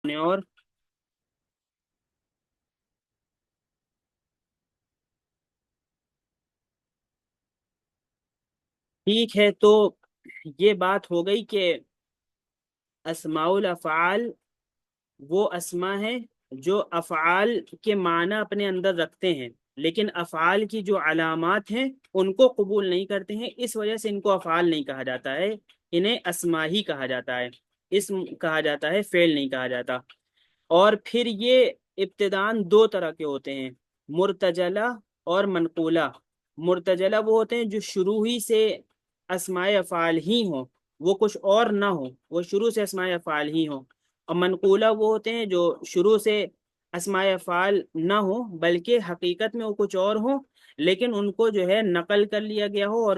اور ٹھیک ہے، تو یہ بات ہو گئی کہ اسماء الافعال وہ اسما ہیں جو افعال کے معنی اپنے اندر رکھتے ہیں، لیکن افعال کی جو علامات ہیں ان کو قبول نہیں کرتے ہیں، اس وجہ سے ان کو افعال نہیں کہا جاتا ہے، انہیں اسما ہی کہا جاتا ہے، اسم کہا جاتا ہے، فعل نہیں کہا جاتا۔ اور پھر یہ ابتدان دو طرح کے ہوتے ہیں، مرتجلہ اور منقولہ۔ مرتجلہ وہ ہوتے ہیں جو شروع ہی سے اسماء افعال ہی ہوں، وہ کچھ اور نہ ہو، وہ شروع سے اسماء افعال ہی ہوں۔ اور منقولہ وہ ہوتے ہیں جو شروع سے اسماء افعال نہ ہو بلکہ حقیقت میں وہ کچھ اور ہوں، لیکن ان کو جو ہے نقل کر لیا گیا ہو اور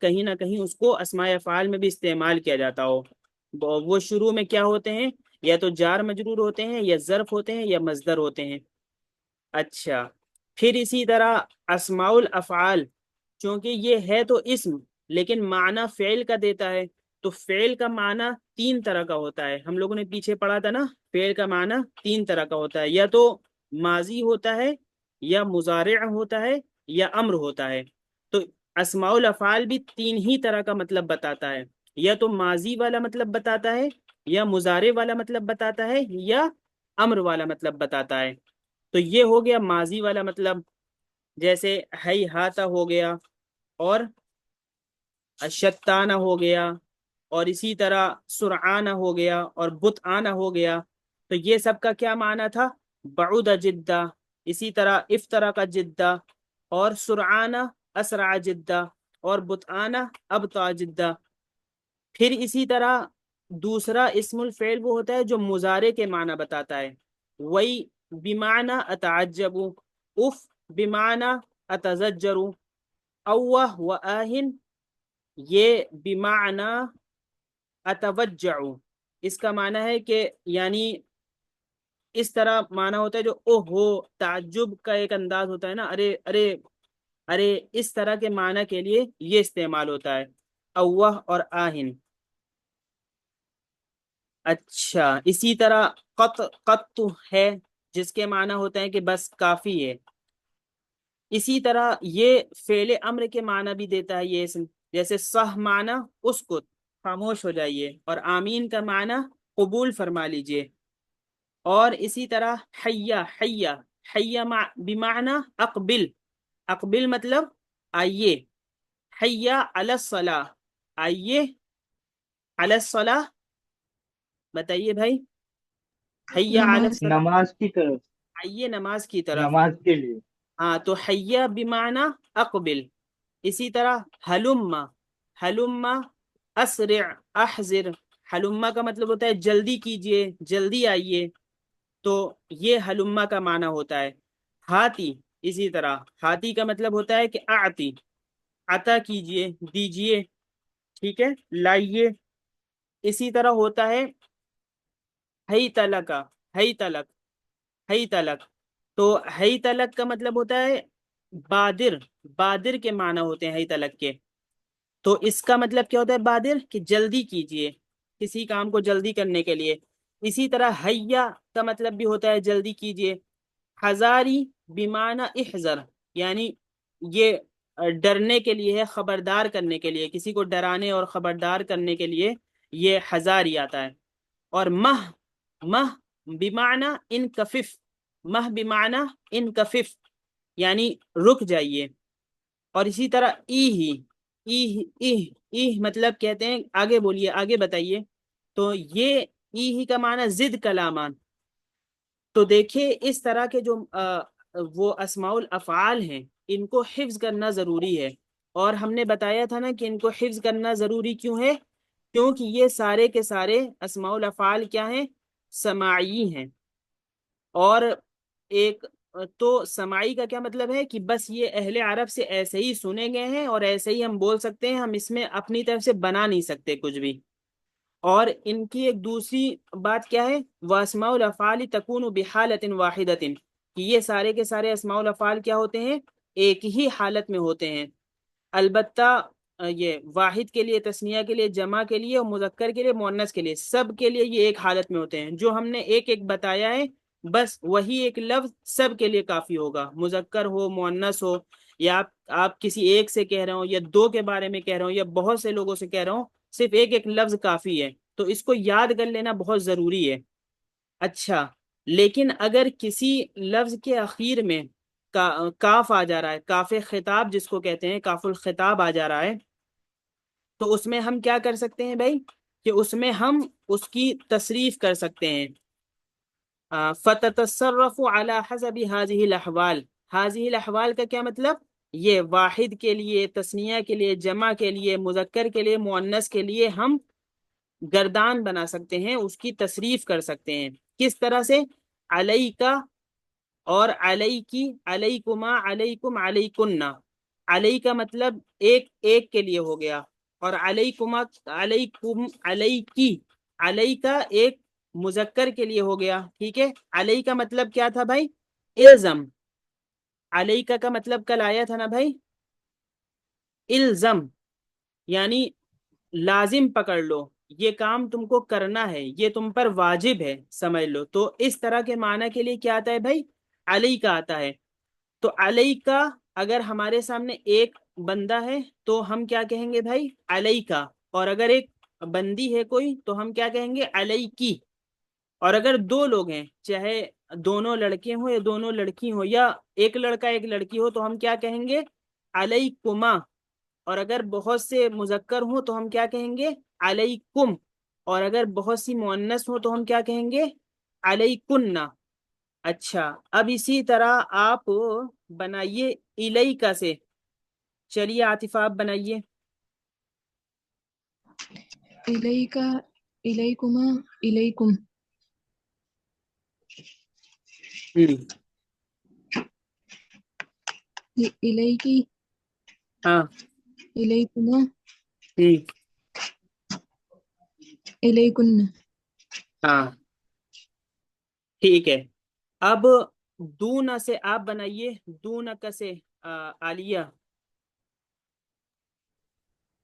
کہیں نہ کہیں اس کو اسماء افعال میں بھی استعمال کیا جاتا ہو۔ وہ شروع میں کیا ہوتے ہیں؟ یا تو جار مجرور ہوتے ہیں، یا ظرف ہوتے ہیں، یا مصدر ہوتے ہیں۔ اچھا، پھر اسی طرح اسماء الافعال، چونکہ یہ ہے تو اسم لیکن معنی فعل کا دیتا ہے، تو فعل کا معنی تین طرح کا ہوتا ہے، ہم لوگوں نے پیچھے پڑھا تھا نا، فعل کا معنی تین طرح کا ہوتا ہے، یا تو ماضی ہوتا ہے، یا مضارع ہوتا ہے، یا امر ہوتا ہے۔ تو اسماء الافعال بھی تین ہی طرح کا مطلب بتاتا ہے، یا تو ماضی والا مطلب بتاتا ہے، یا مضارع والا مطلب بتاتا ہے، یا امر والا مطلب بتاتا ہے۔ تو یہ ہو گیا ماضی والا مطلب، جیسے ہی ہاتھا ہو گیا، اور شتانہ ہو گیا، اور اسی طرح سرعانہ ہو گیا، اور بطعانہ ہو گیا۔ تو یہ سب کا کیا معنی تھا؟ بعود جدہ، اسی طرح افطرا کا جدہ، اور سرعانہ اسرع جدہ، اور بطعانہ ابطا جدہ۔ پھر اسی طرح دوسرا اسم الفعل وہ ہوتا ہے جو مضارع کے معنی بتاتا ہے، وہی بمعنی اتعجب، اف بمعنی اتزجر، اوہ و آہن یہ بمعنی اتوجع، اس کا معنی ہے کہ یعنی اس طرح معنی ہوتا ہے جو اوہ ہو، تعجب کا ایک انداز ہوتا ہے نا، ارے ارے ارے، اس طرح کے معنی کے لیے یہ استعمال ہوتا ہے، اوہ اور آہن۔ اچھا، اسی طرح قط ہے، جس کے معنی ہوتے ہیں کہ بس کافی ہے۔ اسی طرح یہ فعل امر کے معنی بھی دیتا ہے یہ اسم، جیسے صح معنی اسکت، خاموش ہو جائیے، اور آمین کا معنی قبول فرما لیجئے۔ اور اسی طرح حیا حیا، بمعنی اقبل، اقبل مطلب آئیے، حیا علی الصلاح، آئیے علی الصلاح، بتائیے بھائی، حیا علی نماز الصلاح، نماز کی طرف، آئیے نماز کی طرف۔ نماز کے لیے۔ ہاں، تو حیا بمعنی اقبل۔ اسی طرح حلم، حلم اسرع احذر، حلم کا مطلب ہوتا ہے جلدی کیجئے، جلدی آئیے، تو یہ حلمہ کا معنی ہوتا ہے۔ ہاتی، اسی طرح ہاتی کا مطلب ہوتا ہے کہ آتی، عطا کیجئے، دیجئے، ٹھیک ہے، لائیے۔ اسی طرح ہوتا ہے ہی تلک، ہی تلک، ہی تلک، تو ہی تلک کا مطلب ہوتا ہے بادر، بادر کے معنی ہوتے ہیں ہی تلک کے۔ تو اس کا مطلب کیا ہوتا ہے بادر؟ کہ جلدی کیجئے، کسی کام کو جلدی کرنے کے لیے۔ اسی طرح حیا کا مطلب بھی ہوتا ہے جلدی کیجئے۔ حذاری بمعنی احذر، یعنی یہ ڈرنے کے لیے ہے، خبردار کرنے کے لیے، کسی کو ڈرانے اور خبردار کرنے کے لیے یہ حذاری آتا ہے۔ اور مہ، مہ بمعنی انکفف، مہ بمعنی انکفف، یعنی رک جائیے۔ اور اسی طرح ای مطلب کہتے ہیں، آگے بولیے، آگے بتائیے۔ تو یہ ہی کا معنی زد کلامان۔ تو دیکھیں اس طرح کے جو وہ اسماء الافعال ہیں، ان کو حفظ کرنا ضروری ہے۔ اور ہم نے بتایا تھا نا کہ ان کو حفظ کرنا ضروری کیوں ہے؟ کیونکہ یہ سارے کے سارے اسماء الافعال کیا ہیں؟ سماعی ہیں۔ اور ایک تو سماعی کا کیا مطلب ہے کہ بس یہ اہل عرب سے ایسے ہی سنے گئے ہیں اور ایسے ہی ہم بول سکتے ہیں، ہم اس میں اپنی طرف سے بنا نہیں سکتے کچھ بھی۔ اور ان کی ایک دوسری بات کیا ہے؟ واسماء الافعال تکون بحالت واحدۃ، کہ یہ سارے کے سارے اسماء الافعال کیا ہوتے ہیں؟ ایک ہی حالت میں ہوتے ہیں۔ البتہ یہ واحد کے لیے، تثنیہ کے لیے، جمع کے لیے اور مذکر کے لیے، مؤنث کے لیے، سب کے لیے یہ ایک حالت میں ہوتے ہیں. جو ہم نے ایک ایک بتایا ہے بس وہی ایک لفظ سب کے لیے کافی ہوگا، مذکر ہو مؤنث ہو، یا آپ کسی ایک سے کہہ رہے ہوں یا دو کے بارے میں کہہ رہے ہوں یا بہت سے لوگوں سے کہہ رہا ہوں، صرف ایک ایک لفظ کافی ہے. تو اس کو یاد کر لینا بہت ضروری ہے. اچھا، لیکن اگر کسی لفظ کے اخیر میں کاف آ جا رہا ہے، کاف خطاب جس کو کہتے ہیں، کاف الخطاب آ جا رہا ہے، تو اس میں ہم کیا کر سکتے ہیں بھائی کہ اس میں ہم اس کی تصریف کر سکتے ہیں. فتتصرف على حسب هذه الاحوال. هذه الاحوال کا کیا مطلب؟ یہ واحد کے لیے، تثنیہ کے لیے، جمع کے لیے، مذکر کے لیے، مؤنث کے لیے ہم گردان بنا سکتے ہیں، اس کی تصریف کر سکتے ہیں. کس طرح سے؟ علیکا اور علی کی، علیکما، علیکم، علیکن. علی کا مطلب ایک ایک کے لیے ہو گیا، اور علیکما، علیکم، علی کی، علی کا ایک مذکر کے لیے ہو گیا. ٹھیک ہے، علی کا مطلب کیا تھا بھائی؟ الزم. علی کا مطلب کل آیا تھا نا بھائی، الزم، یعنی لازم پکڑ لو، یہ کام تم کو کرنا ہے، یہ تم پر واجب ہے، سمجھ لو. تو اس طرح کے معنی کے لیے کیا آتا ہے بھائی؟ علی کا آتا ہے. تو علی کا اگر ہمارے سامنے ایک بندہ ہے تو ہم کیا کہیں گے بھائی؟ علی کا. اور اگر ایک بندی ہے کوئی تو ہم کیا کہیں گے؟ علی کی. اور اگر دو لوگ ہیں، چاہے دونوں لڑکے ہوں یا دونوں لڑکی ہوں یا ایک لڑکا ایک لڑکی ہو، تو ہم کیا کہیں گے؟ علیکما. اور اگر بہت سے مذکر ہوں تو ہم کیا کہیں گے؟ علیکم. اور اگر بہت سی مؤنث ہوں تو ہم کیا کہیں گے؟ علیکن. اچھا، اب اسی طرح آپ بنائیے الیکا سے. چلیے عاطفہ آپ بنائیے. الیکا، الیکما، الیکم. الیکی، ہاں. الیکما، ہوں. الیکن. ہاں ٹھیک ہے. اب دون سے آپ بنائیے، دونک سے عالیہ.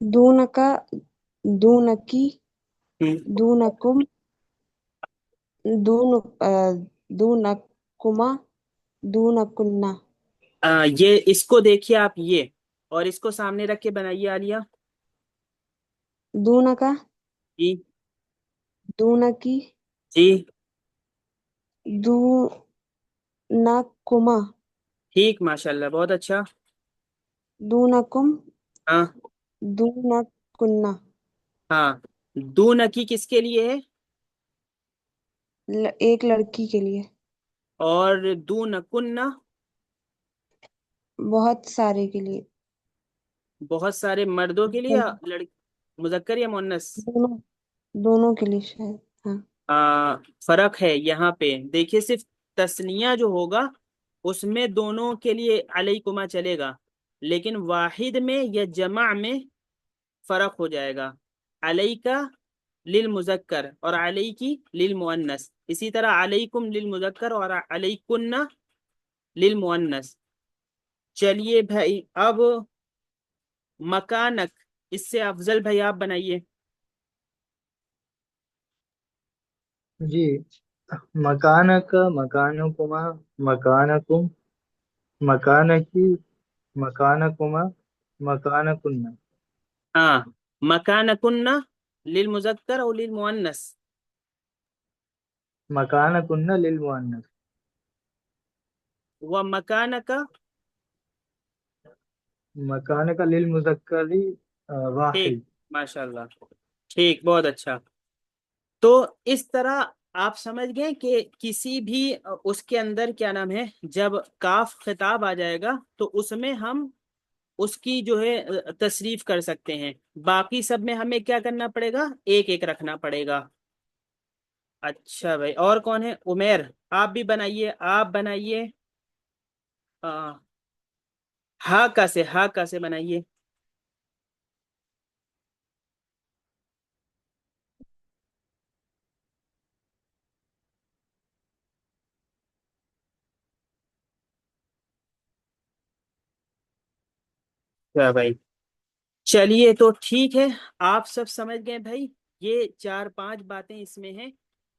دونکا، دونکی، ہوں. دونکم، دون دونکما، دونکن. یہ اس کو دیکھیے آپ، یہ اور اس کو سامنے رکھ کے بنائیے عالیہ. دونکا، جی. دونکی، جی دونکما، ٹھیک، ماشاء اللہ، بہت اچھا. دونکم، ہاں. دونکن. ہاں، دونکی کس کے لیے ہے؟ ایک لڑکی کے لیے. اور دونکن؟ بہت سارے کے لیے. بہت سارے مردوں کے لیے، یا مذکر یا مؤنث؟ دونوں، دونوں کے لیے شاید. ہاں. فرق ہے یہاں پہ دیکھیے. صرف تثنیہ جو ہوگا اس میں دونوں کے لیے علیکما چلے گا، لیکن واحد میں یا جمع میں فرق ہو جائے گا. علیکا للمذکر اور علیکی للمؤنث. اسی طرح علیکم للمذکر اور علیکن للمؤنث. چلیے بھائی، اب مکانک، اس سے افضل بھائی آپ بنائیے. جی، مکانک، مکانکما، مکانکم، مکانکی، مکانکما، مکانکن. ہاں، مکانکن للمذکر اور للمؤنث. مکانکن للمؤنث. ومکانک، مکانک للمذکر ٹھیک، واحد. ماشاء اللہ، ٹھیک، بہت اچھا. تو اس طرح آپ سمجھ گئے کہ کسی بھی اس کے اندر کیا نام ہے، جب کاف خطاب آ جائے گا تو اس میں ہم اس کی جو ہے تصریف کر سکتے ہیں. باقی سب میں ہمیں کیا کرنا پڑے گا؟ ایک ایک رکھنا پڑے گا. اچھا بھائی، اور کون ہے؟ عمیر، آپ بھی بنائیے. آپ بنائیے ہا کا سے بنائیے. کیا بھائی؟ چلیے تو ٹھیک ہے، آپ سب سمجھ گئے بھائی، یہ 4 5 باتیں اس میں ہیں،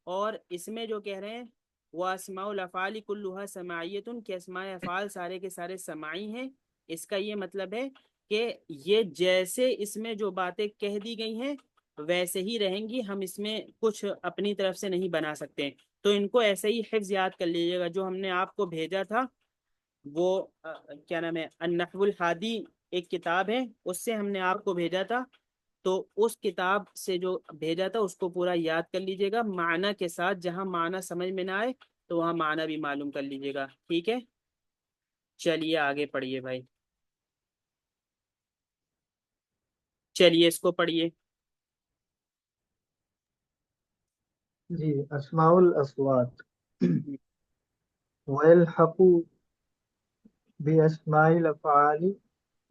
اور اس میں جو کہہ رہے ہیں وہ اسماء الافعال کلھا سماعیتن، کہ اسماء افعال سارے کے سارے سماعی ہیں۔ اس کا یہ مطلب ہے کہ یہ جیسے اس میں جو باتیں کہہ دی گئی ہیں ویسے ہی رہیں گی، ہم اس میں کچھ اپنی طرف سے نہیں بنا سکتے، تو ان کو ایسے ہی حفظ یاد کر لیجیے گا۔ جو ہم نے آپ کو بھیجا تھا وہ کیا نام ہے، النحو الحادی ایک کتاب ہے، اس سے ہم نے آپ کو بھیجا تھا، تو اس کتاب سے جو بھیجا تھا اس کو پورا یاد کر لیجیے گا معنی کے ساتھ، جہاں معنی سمجھ میں نہ آئے تو وہاں معنی بھی معلوم کر لیجیے گا، ٹھیک ہے؟ چلیے آگے پڑھیے بھائی، چلیے اس کو پڑھیے۔ جی، اسماء الاصوات ويلحق بأسماء الأفعال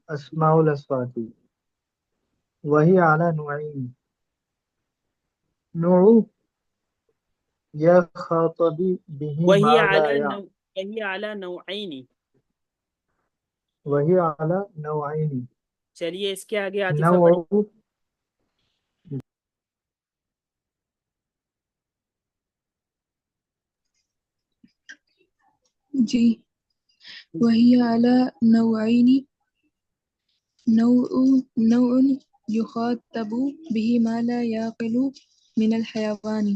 أسماء الأصوات وهي على نوعين: نوع يخاطب به وہی ما لا اعلیٰ يعلم، وہی اعلیٰ نوعین۔ وهي على نوعين: چلیے اس کے آگے عاطفہ پڑھیے۔ نوع جی، وهي على نوعين: نوع يخاطب به ما لا يعقل من الحيوان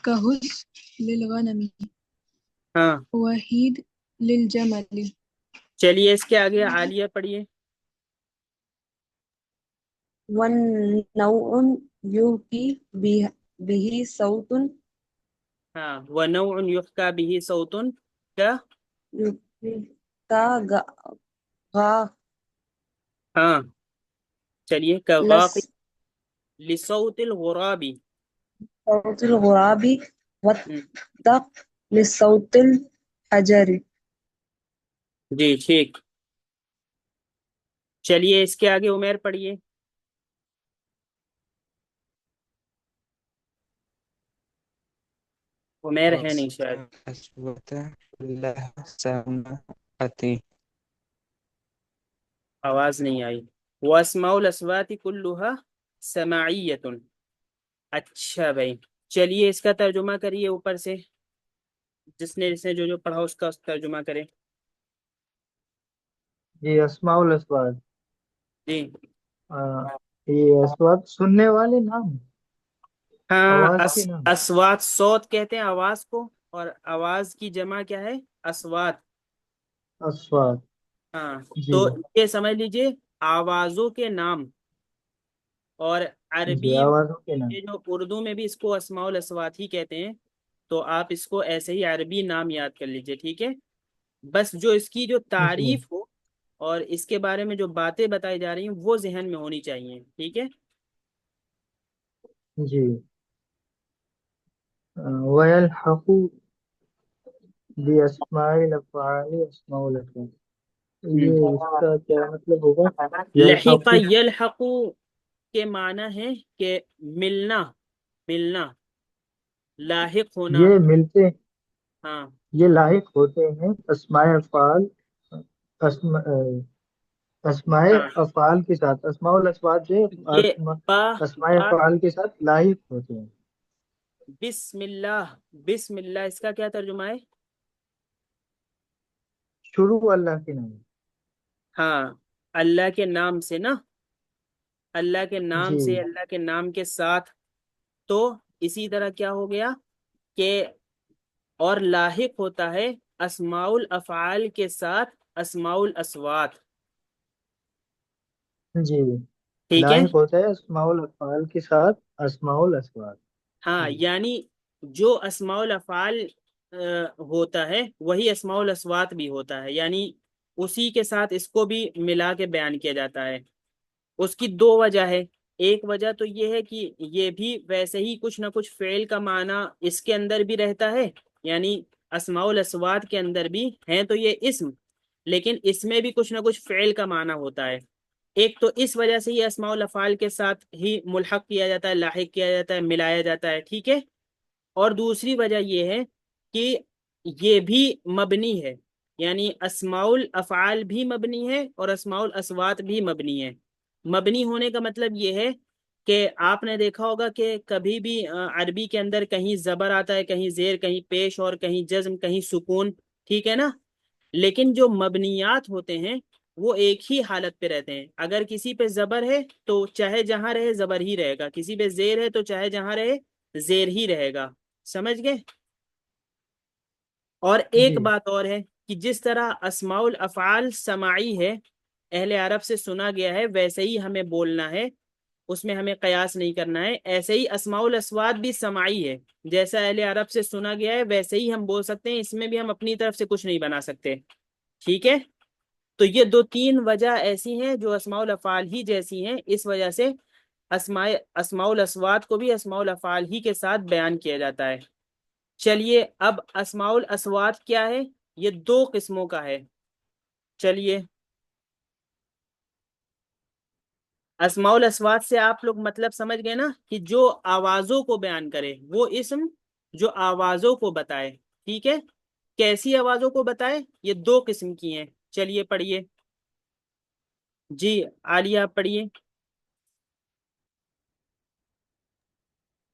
كهس للغنم ہاں وحيد للجمل. چلیے اس کے آگے عالیہ پڑھیے۔ والنوع يحكي به صوت ہاں، وَنَوْعٌ يُحْكَى بِهِ صَوْتٌ کا، غا ہاں چلیے، لس كَغَاقِ لِصَوْتِ الْغُرَابِ۔ صوت الغراب والدق لصوت الحجر. جی ٹھیک، چلیے اس کے آگے عمیر پڑھیے۔ عمیر ہے نہیں شاید، أصوات كلها سماعة. آواز نہیں آئی۔ وَأَسْمَاءُ الْأَصْوَاتِ كُلُّهَا سَمَاعِيَّةٌ۔ اچھا بھائی، چلیے اس کا ترجمہ کریے اوپر سے، جس نے جو جو پڑھا اس کا ترجمہ کرے۔ یہ اسماء الاصوات، جی یہ اصوات سننے والے نام، ہاں، آواز کے نام. اصوات صوت کہتے ہیں آواز کو، اور آواز کی جمع کیا ہے؟ اصوات۔ اصوات، ہاں، جی تو یہ سمجھ لیجئے آوازوں کے نام، اور جی، عربی آوازوں کے نام. یہ جو اردو میں بھی اس کو اسماء الاصوات ہی کہتے ہیں، تو آپ اس کو ایسے ہی عربی نام یاد کر لیجئے، ٹھیک ہے؟ بس جو اس کی جو جی تعریف ہو اور اس کے بارے میں جو باتیں بتائی جا رہی ہیں وہ ذہن میں ہونی چاہیے، ٹھیک ہے؟ جی، ويلحق بأسماء الأفعال أسماء الأفعال، یہ اس کا کیا مطلب ہوگا؟ لحق یلحق، یلحق کے معنی ہے کہ ملنا، ملنا، لاحق ہونا، یہ ملتے، ہاں یہ لاحق ہوتے ہیں اسماء افعال، اسماء اسماء ہاں، افعال کے ساتھ، اسماء الاصوات جو یہ با اسماء با افعال کے ساتھ لاحق ہوتے ہیں. بسم اللہ، بسم اللہ اس کا کیا ترجمہ ہے؟ شروع اللہ کے نام. ہاں، اللہ کے نام سے نا، اللہ کے نام جی سے، اللہ کے نام کے ساتھ، تو اسی طرح کیا ہو گیا کہ اور لاحق ہوتا ہے اسماء الافعال کے ساتھ اسماء الاصوات، جی، ٹھیک ہے؟ لاحق ہوتا ہے اسماء الافعال کے ساتھ اسماء الاصوات. ہاں، جی یعنی جو اسماء الافعال ہوتا ہے وہی اسماء الاصوات بھی ہوتا ہے، یعنی اسی کے ساتھ اس کو بھی ملا کے بیان کیا جاتا ہے۔ اس کی 2 وجہ ہے، ایک وجہ تو یہ ہے کہ یہ بھی ویسے ہی کچھ نہ کچھ فعل کا معنی اس کے اندر بھی رہتا ہے، یعنی اسماء الاصوات کے اندر بھی ہیں تو یہ اسم، لیکن اس میں بھی کچھ نہ کچھ فعل کا معنی ہوتا ہے۔ ایک تو اس وجہ سے یہ اسماء الافعال کے ساتھ ہی ملحق کیا جاتا ہے، لاحق کیا جاتا ہے، ملایا جاتا ہے، ٹھیک ہے؟ اور دوسری وجہ یہ ہے کہ یہ بھی مبنی ہے، یعنی اسماء الافعال بھی مبنی ہے اور اسماء الاصوات بھی مبنی ہے، مبنی ہونے کا مطلب یہ ہے کہ آپ نے دیکھا ہوگا کہ کبھی بھی عربی کے اندر کہیں زبر آتا ہے، کہیں زیر، کہیں پیش، اور کہیں جزم، کہیں سکون، ٹھیک ہے نا؟ لیکن جو مبنیات ہوتے ہیں وہ ایک ہی حالت پہ رہتے ہیں. اگر کسی پہ زبر ہے تو چاہے جہاں رہے زبر ہی رہے گا، کسی پہ زیر ہے تو چاہے جہاں رہے زیر ہی رہے گا. سمجھ گئے؟ اور ایک جی بات اور ہے کہ جس طرح اسماء الافعال سماعی ہے، اہل عرب سے سنا گیا ہے، ویسے ہی ہمیں بولنا ہے، اس میں ہمیں قیاس نہیں کرنا ہے. ایسے ہی اسماء الاصوات بھی سماعی ہے، جیسا اہل عرب سے سنا گیا ہے ویسے ہی ہم بول سکتے ہیں، اس میں بھی ہم اپنی طرف سے کچھ نہیں بنا سکتے. ٹھیک ہے؟ تو یہ دو تین وجہ ایسی ہیں جو اسماء الافعال ہی جیسی ہیں، اس وجہ سے اسماء الاصوات کو بھی اسماء الافعال ہی کے ساتھ بیان کیا جاتا ہے. چلیے اب اسماء الاصوات کیا ہے؟ یہ دو قسموں کا ہے. چلیے اسماء الاصوات سے آپ لوگ مطلب سمجھ گئے نا، کہ جو آوازوں کو بیان کرے، وہ اسم جو آوازوں کو بتائے. ٹھیک ہے؟ کیسی آوازوں کو بتائے؟ یہ دو قسم کی ہیں. چلیے پڑھیے. جی عالیہ آپ پڑھیے.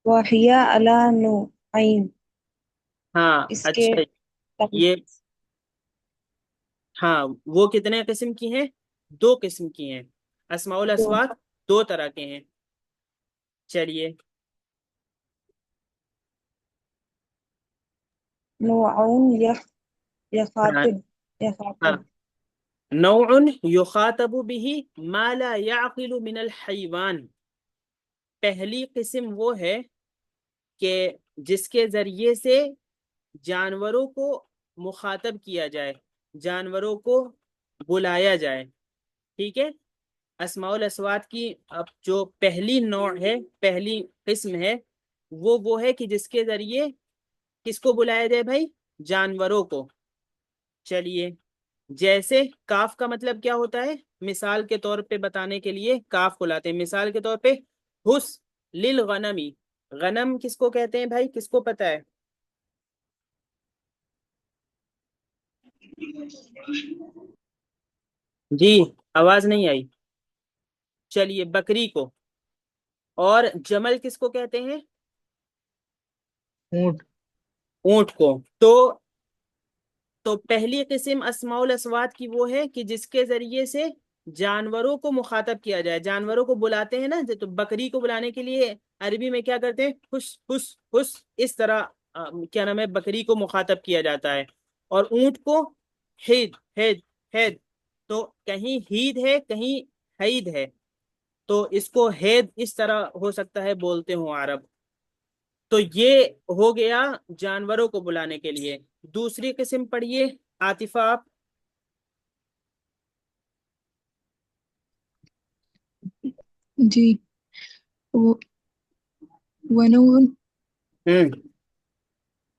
وَهِيَ عَلَى نَوْعَيْنِ، ہاں اس کے اچھا. یہ ہاں وہ کتنے قسم کی ہیں؟ دو قسم کی ہیں. اسماء دو الاصوات دو طرح کے ہیں. چلیے. نوع ہاں ہاں. يخاطب نوع یخاطب به ما لا يعقل من الحیوان. پہلی قسم وہ ہے کہ جس کے ذریعے سے جانوروں کو مخاطب کیا جائے، جانوروں کو بلایا جائے. ٹھیک ہے؟ اسماء الاصوات کی اب جو پہلی نوع ہے، پہلی قسم ہے، وہ ہے کہ جس کے ذریعے کس کو بلایا جائے بھائی؟ جانوروں کو. چلیے جیسے کاف کا مطلب کیا ہوتا ہے؟ مثال کے طور پہ بتانے کے لیے کاف کو لاتے ہیں. مثال کے طور پہ حس للغنمی. غنم کس کو کہتے ہیں بھائی؟ کس کو پتا ہے؟ جی آواز نہیں آئی. چلیے بکری کو. اور جمل کس کو کہتے ہیں؟ اونٹ. اونٹ کو. تو پہلی قسم اسماء الاصوات کی وہ ہے کہ جس کے ذریعے سے جانوروں کو مخاطب کیا جائے، جانوروں کو بلاتے ہیں نا. تو بکری کو بلانے کے لیے عربی میں کیا کرتے ہیں؟ حس حس حس، اس طرح کیا نام ہے، بکری کو مخاطب کیا جاتا ہے. اور اونٹ کو ہید ہید ہید. تو کہیں ہید ہے، کہیں حید ہے، تو اس کو ہید اس طرح ہو سکتا ہے بولتے ہوں عرب. تو یہ ہو گیا جانوروں کو بلانے کے لیے. دوسری قسم پڑھیے عاطفہ آپ. جی. ونوع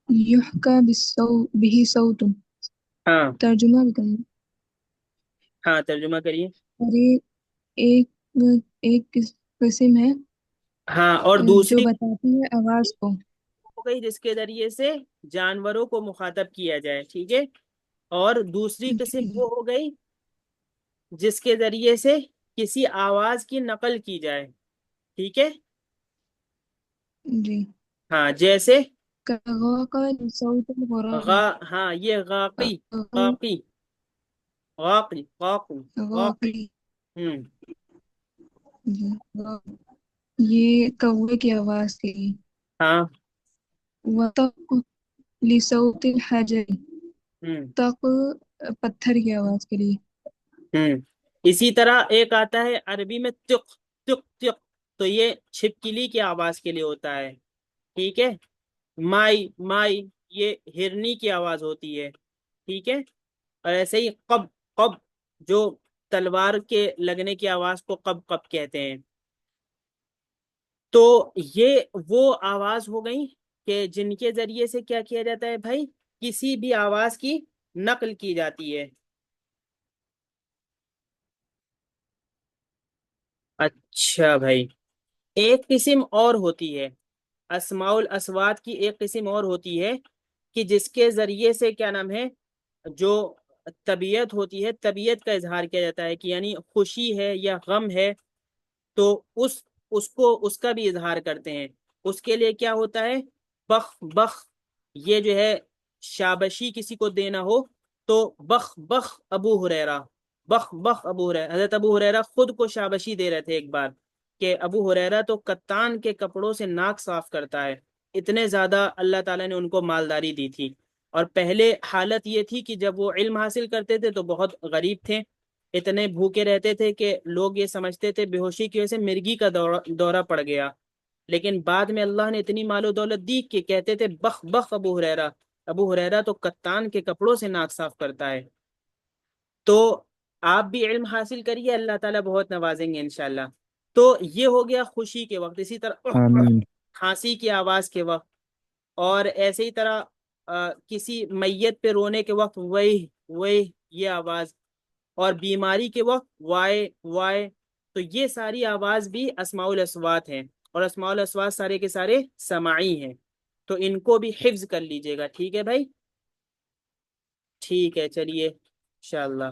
يحكى به صوت. ہاں ترجمہ بھی کریں. ہاں ترجمہ کریے. اور یہ ایک ایک قسم ہے ہاں اور جو دوسری بتاتی ہے آواز کو. ہو گئی جس کے ذریعے سے جانوروں کو مخاطب کیا جائے. ٹھیک ہے؟ اور دوسری قسم جی وہ ہو گئی جس کے ذریعے سے کسی آواز کی نقل کی جائے. ٹھیک ہے؟ جی. ہاں جیسے كغاقة صوت الغراب. ہاں یہ غاقی، غاقی غاقی غاقی غاقی. غاقی. ہوں جی. یہ کوے کی آواز تھی. ہاں وطق لصوت الحجر. ہوں تق پتھر کی آواز کے لیے. ہوں. اسی طرح ایک آتا ہے عربی میں تق تق تق. تو یہ چھپکلی کی آواز کے لیے ہوتا ہے. ٹھیک ہے؟ مائی مائی یہ ہرنی کی آواز ہوتی ہے. ٹھیک ہے؟ اور ایسے ہی قب قب جو تلوار کے لگنے کی آواز کو قب قب کہتے ہیں. تو یہ وہ آواز ہو گئی کہ جن کے ذریعے سے کیا کیا جاتا ہے بھائی؟ کسی بھی آواز کی نقل کی جاتی ہے. اچھا بھائی، ایک قسم اور ہوتی ہے اسماء الاصوات کی. ایک قسم اور ہوتی ہے کہ جس کے ذریعے سے کیا نام ہے، جو طبیعت ہوتی ہے، طبیعت کا اظہار کیا جاتا ہے، کہ یعنی خوشی ہے یا غم ہے تو اس کو اس کا بھی اظہار کرتے ہیں. اس کے لیے کیا ہوتا ہے؟ بخ بخ. یہ جو ہے شابشی کسی کو دینا ہو تو بخ بخ ابو ہریرہ، بخ بخ ابو ہریرہ. حضرت ابو ہریرہ خود کو شابشی دے رہے تھے ایک بار کہ ابو ہریرہ تو کتان کے کپڑوں سے ناک صاف کرتا ہے. اتنے زیادہ اللہ تعالیٰ نے ان کو مالداری دی تھی. اور پہلے حالت یہ تھی کہ جب وہ علم حاصل کرتے تھے تو بہت غریب تھے، اتنے بھوکے رہتے تھے کہ لوگ یہ سمجھتے تھے بے ہوشی کی وجہ سے مرگی کا دورہ پڑ گیا. لیکن بعد میں اللہ نے اتنی مال و دولت دی کہ کہتے تھے بخ بخ ابو ہریرہ، ابو ہریرہ تو کتان کے کپڑوں سے ناک صاف کرتا ہے. تو آپ بھی علم حاصل کریے، اللہ تعالیٰ بہت نوازیں گے انشاءاللہ. تو یہ ہو گیا خوشی کے وقت. اسی طرح آمین. کھانسی کی آواز کے وقت، اور ایسے ہی طرح کسی میت پہ رونے کے وقت وہی وہی یہ آواز، اور بیماری کے وقت وائے وائے. تو یہ ساری آواز بھی اسماء الاصوات ہیں، اور اسماء الاصوات سارے کے سارے سماعی ہیں. تو ان کو بھی حفظ کر لیجئے گا. ٹھیک ہے بھائی؟ ٹھیک ہے، چلیے انشاءاللہ.